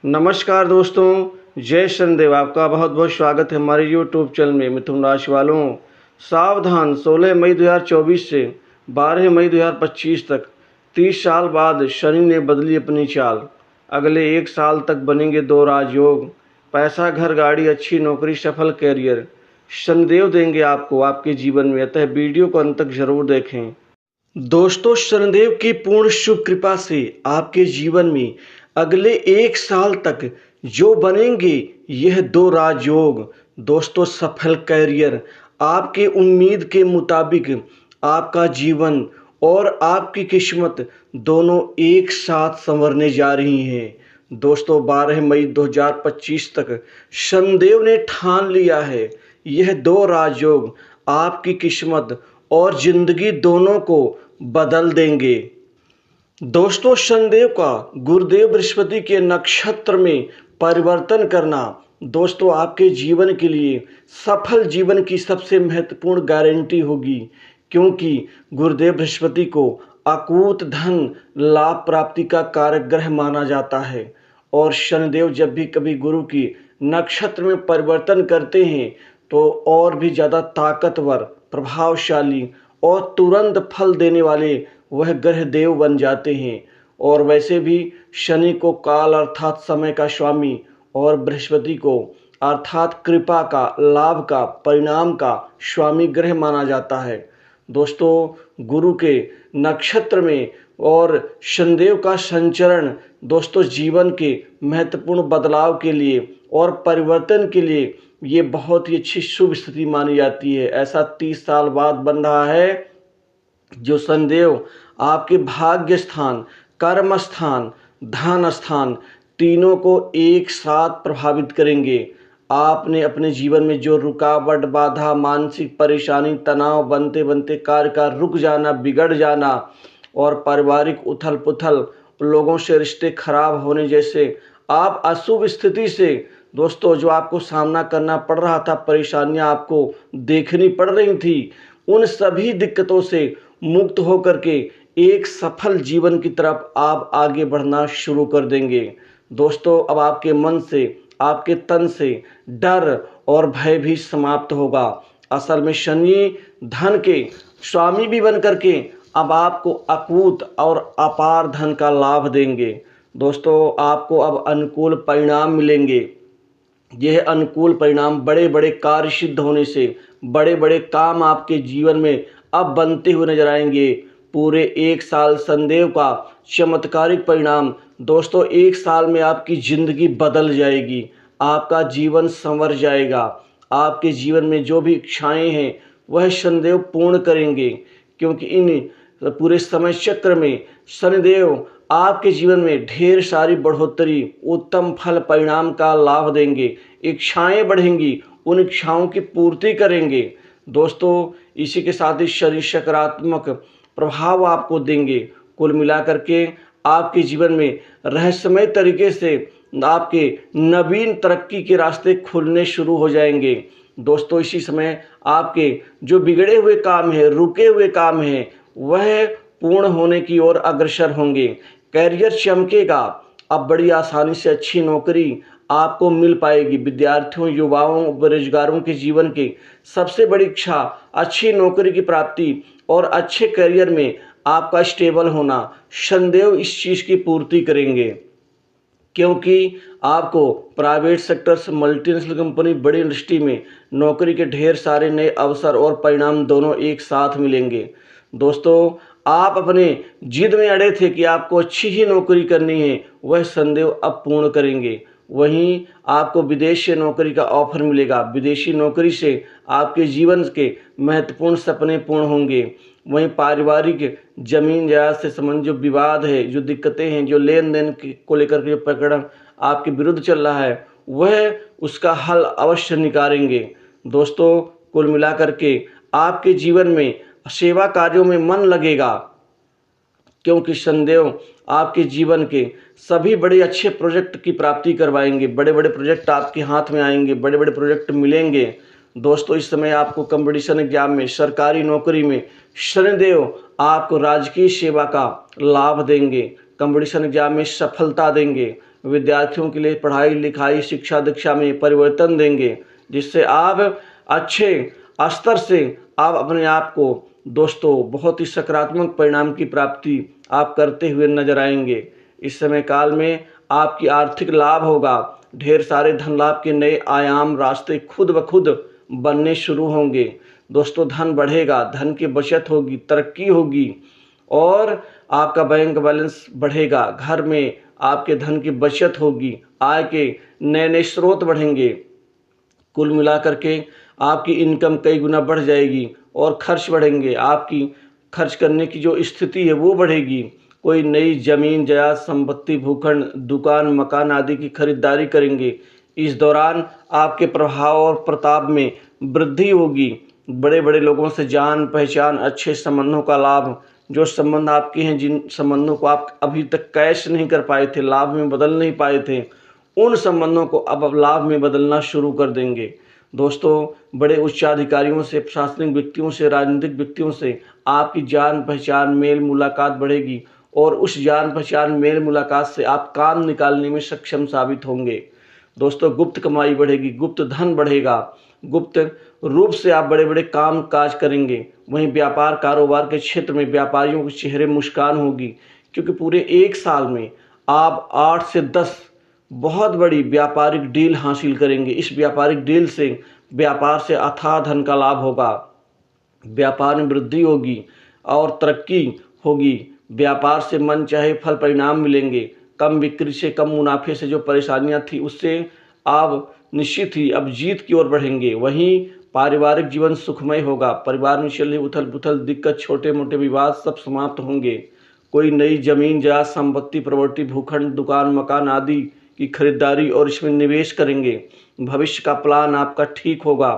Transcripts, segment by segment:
नमस्कार दोस्तों, जय शनिदेव। आपका बहुत बहुत स्वागत है हमारे यूट्यूब चैनल में। मिथुन राशि वालों, सावधान। 16 मई 2024 से 12 मई 2025 तक 30 साल बाद शनि ने बदली अपनी चाल। अगले 1 साल तक बनेंगे 2 राजयोग। पैसा, घर, गाड़ी, अच्छी नौकरी, सफल कैरियर शनिदेव देंगे आपको आपके जीवन में। अतः वीडियो को अंत तक जरूर देखें। दोस्तों, शनिदेव की पूर्ण शुभ कृपा से आपके जीवन में अगले 1 साल तक जो बनेंगे यह 2 राजयोग। दोस्तों, सफल कैरियर, आपके उम्मीद के मुताबिक आपका जीवन और आपकी किस्मत दोनों एक साथ संवरने जा रही हैं। दोस्तों, 12 मई 2025 तक शनिदेव ने ठान लिया है यह 2 राजयोग आपकी किस्मत और जिंदगी दोनों को बदल देंगे। दोस्तों, शनिदेव का गुरुदेव बृहस्पति के नक्षत्र में परिवर्तन करना दोस्तों आपके जीवन के लिए सफल जीवन की सबसे महत्वपूर्ण गारंटी होगी, क्योंकि गुरुदेव बृहस्पति को अकूत धन लाभ प्राप्ति का कारक ग्रह माना जाता है। और शनिदेव जब भी कभी गुरु की नक्षत्र में परिवर्तन करते हैं तो और भी ज़्यादा ताकतवर, प्रभावशाली और तुरंत फल देने वाले वह ग्रह देव बन जाते हैं। और वैसे भी शनि को काल अर्थात समय का स्वामी और बृहस्पति को अर्थात कृपा का, लाभ का, परिणाम का स्वामी ग्रह माना जाता है। दोस्तों, गुरु के नक्षत्र में और शनिदेव का संचरण दोस्तों जीवन के महत्वपूर्ण बदलाव के लिए और परिवर्तन के लिए ये बहुत ही अच्छी शुभ स्थिति मानी जाती है। ऐसा 30 साल बाद बन रहा है जो शनिदेव आपके भाग्य स्थान, कर्म स्थान, धन स्थान तीनों को एक साथ प्रभावित करेंगे। आपने अपने जीवन में जो रुकावट, बाधा, मानसिक परेशानी, तनाव बनते बनते कार्य का रुक जाना, बिगड़ जाना और पारिवारिक उथल पुथल, लोगों से रिश्ते खराब होने जैसे आप अशुभ स्थिति से दोस्तों जो आपको सामना करना पड़ रहा था, परेशानियां आपको देखनी पड़ रही थी, उन सभी दिक्कतों से मुक्त होकर के एक सफल जीवन की तरफ आप आगे बढ़ना शुरू कर देंगे। दोस्तों, अब आपके मन से, आपके तन से डर और भय भी समाप्त होगा। असल में शनि धन के स्वामी भी बन करके अब आपको अकूत और अपार धन का लाभ देंगे। दोस्तों, आपको अब अनुकूल परिणाम मिलेंगे। यह अनुकूल परिणाम बड़े बड़े कार्य सिद्ध होने से, बड़े बड़े काम आपके जीवन में अब बनते हुए नजर आएंगे। पूरे 1 साल शनिदेव का चमत्कारिक परिणाम दोस्तों, 1 साल में आपकी जिंदगी बदल जाएगी, आपका जीवन संवर जाएगा। आपके जीवन में जो भी इच्छाएं हैं वह शनिदेव पूर्ण करेंगे, क्योंकि इन पूरे समय चक्र में शनिदेव आपके जीवन में ढेर सारी बढ़ोतरी, उत्तम फल परिणाम का लाभ देंगे। इच्छाएं बढ़ेंगी, उन इच्छाओं की पूर्ति करेंगे। दोस्तों, इसी के साथ ही शरीर सकारात्मक प्रभाव आपको देंगे। कुल मिलाकर के आपके जीवन में रहस्यमय तरीके से आपके नवीन तरक्की के रास्ते खुलने शुरू हो जाएंगे। दोस्तों, इसी समय आपके जो बिगड़े हुए काम हैं, रुके हुए काम हैं, वह पूर्ण होने की ओर अग्रसर होंगे। कैरियर चमकेगा। अब बड़ी आसानी से अच्छी नौकरी आपको मिल पाएगी। विद्यार्थियों, युवाओं, बेरोजगारों के जीवन की सबसे बड़ी इच्छा अच्छी नौकरी की प्राप्ति और अच्छे करियर में आपका स्टेबल होना। शनिदेव इस चीज़ की पूर्ति करेंगे, क्योंकि आपको प्राइवेट सेक्टर से, मल्टीनेशनल कंपनी, बड़ी इंडस्ट्री में नौकरी के ढेर सारे नए अवसर और परिणाम दोनों एक साथ मिलेंगे। दोस्तों, आप अपने जिद में अड़े थे कि आपको अच्छी ही नौकरी करनी है, वह शनिदेव अब पूर्ण करेंगे। वहीं आपको विदेश से नौकरी का ऑफर मिलेगा। विदेशी नौकरी से आपके जीवन के महत्वपूर्ण सपने पूर्ण होंगे। वहीं पारिवारिक जमीन जायदाद से संबंधित जो विवाद है, जो दिक्कतें हैं, जो लेन देन को लेकर के जो प्रकरण आपके विरुद्ध चल रहा है, वह उसका हल अवश्य निकालेंगे। दोस्तों, कुल मिलाकर के आपके जीवन में सेवा कार्यों में मन लगेगा, क्योंकि शनिदेव आपके जीवन के सभी बड़े अच्छे प्रोजेक्ट की प्राप्ति करवाएंगे। बड़े बड़े प्रोजेक्ट आपके हाथ में आएंगे, बड़े बड़े प्रोजेक्ट मिलेंगे। दोस्तों, इस समय आपको कंपटीशन एग्जाम में, सरकारी नौकरी में शनिदेव आपको राजकीय सेवा का लाभ देंगे, कंपटीशन एग्जाम में सफलता देंगे। विद्यार्थियों के लिए पढ़ाई लिखाई शिक्षा दीक्षा में परिवर्तन देंगे, जिससे आप अच्छे स्तर से आप अपने आप को दोस्तों बहुत ही सकारात्मक परिणाम की प्राप्ति आप करते हुए नजर आएंगे। इस समय काल में आपकी आर्थिक लाभ होगा, ढेर सारे धन लाभ के नए आयाम रास्ते खुद ब खुद बनने शुरू होंगे। दोस्तों धन बढ़ेगा, धन की बचत होगी, तरक्की होगी और आपका बैंक बैलेंस बढ़ेगा। घर में आपके धन की बचत होगी, आय के नए नए स्रोत बढ़ेंगे। कुल मिलाकर के आपकी इनकम कई गुना बढ़ जाएगी और खर्च बढ़ेंगे। आपकी खर्च करने की जो स्थिति है वो बढ़ेगी। कोई नई जमीन जायदाद संपत्ति भूखंड दुकान मकान आदि की खरीदारी करेंगे। इस दौरान आपके प्रभाव और प्रताप में वृद्धि होगी। बड़े बड़े लोगों से जान पहचान अच्छे संबंधों का लाभ, जो संबंध आपके हैं जिन संबंधों को आप अभी तक कैश नहीं कर पाए थे, लाभ में बदल नहीं पाए थे, उन संबंधों को अब लाभ में बदलना शुरू कर देंगे। दोस्तों बड़े उच्चाधिकारियों से, प्रशासनिक व्यक्तियों से, राजनीतिक व्यक्तियों से आपकी जान पहचान मेल मुलाकात बढ़ेगी और उस जान पहचान मेल मुलाकात से आप काम निकालने में सक्षम साबित होंगे। दोस्तों गुप्त कमाई बढ़ेगी, गुप्त धन बढ़ेगा, गुप्त रूप से आप बड़े बड़े काम काज करेंगे। वहीं व्यापार कारोबार के क्षेत्र में व्यापारियों के चेहरे मुस्कान होगी, क्योंकि पूरे एक साल में आप 8 से 10 बहुत बड़ी व्यापारिक डील हासिल करेंगे। इस व्यापारिक डील से व्यापार से अथाह धन का लाभ होगा, व्यापार में वृद्धि होगी और तरक्की होगी। व्यापार से मन चाहे फल परिणाम मिलेंगे। कम बिक्री से, कम मुनाफे से जो परेशानियां थी उससे आप निश्चित ही अब जीत की ओर बढ़ेंगे। वहीं पारिवारिक जीवन सुखमय होगा, परिवार में चल रही उथल पुथल दिक्कत छोटे मोटे विवाद सब समाप्त होंगे। कोई नई जमीन जायदाद संपत्ति प्रॉपर्टी भूखंड दुकान मकान आदि की खरीदारी और इसमें निवेश करेंगे। भविष्य का प्लान आपका ठीक होगा।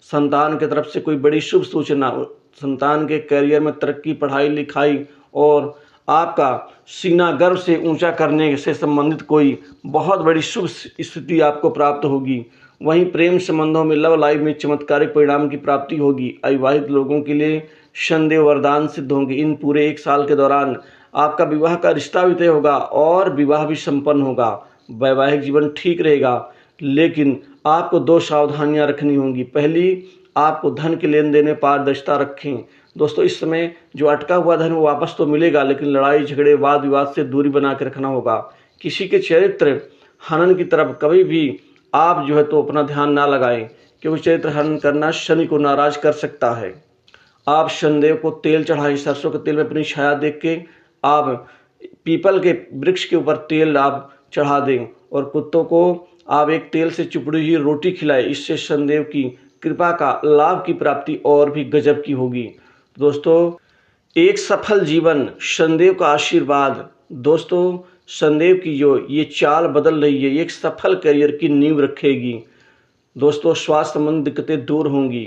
संतान की तरफ से कोई बड़ी शुभ सूचना, संतान के करियर में तरक्की, पढ़ाई लिखाई और आपका सीना गर्व से ऊंचा करने से संबंधित कोई बहुत बड़ी शुभ स्थिति आपको प्राप्त होगी। वहीं प्रेम संबंधों में, लव लाइफ में चमत्कारिक परिणाम की प्राप्ति होगी। अविवाहित लोगों के लिए शनिदेव वरदान सिद्ध होंगे। इन पूरे एक साल के दौरान आपका विवाह का रिश्ता भी तय होगा और विवाह भी संपन्न होगा। वैवाहिक जीवन ठीक रहेगा, लेकिन आपको 2 सावधानियां रखनी होंगी। पहली, आपको धन के लेन देन में पारदर्शिता रखें। दोस्तों इस समय जो अटका हुआ धन वो वापस तो मिलेगा, लेकिन लड़ाई झगड़े वाद विवाद से दूरी बना के रखना होगा। किसी के चरित्र हनन की तरफ कभी भी आप जो है तो अपना ध्यान ना लगाएं, क्योंकि चरित्र हनन करना शनि को नाराज कर सकता है। आप शनिदेव को तेल चढ़ाएं, सरसों के तेल में अपनी छाया देख के आप पीपल के वृक्ष के ऊपर तेल आप चढ़ा दें और कुत्तों को आप एक तेल से चुपड़ी हुई रोटी खिलाएं। इससे शनिदेव की कृपा का लाभ की प्राप्ति और भी गजब की होगी। दोस्तों एक सफल जीवन, शनिदेव का आशीर्वाद। दोस्तों शनिदेव की जो ये चाल बदल रही है, ये एक सफल करियर की नींव रखेगी। दोस्तों स्वास्थ्य संबंधी दिक्कतें दूर होंगी,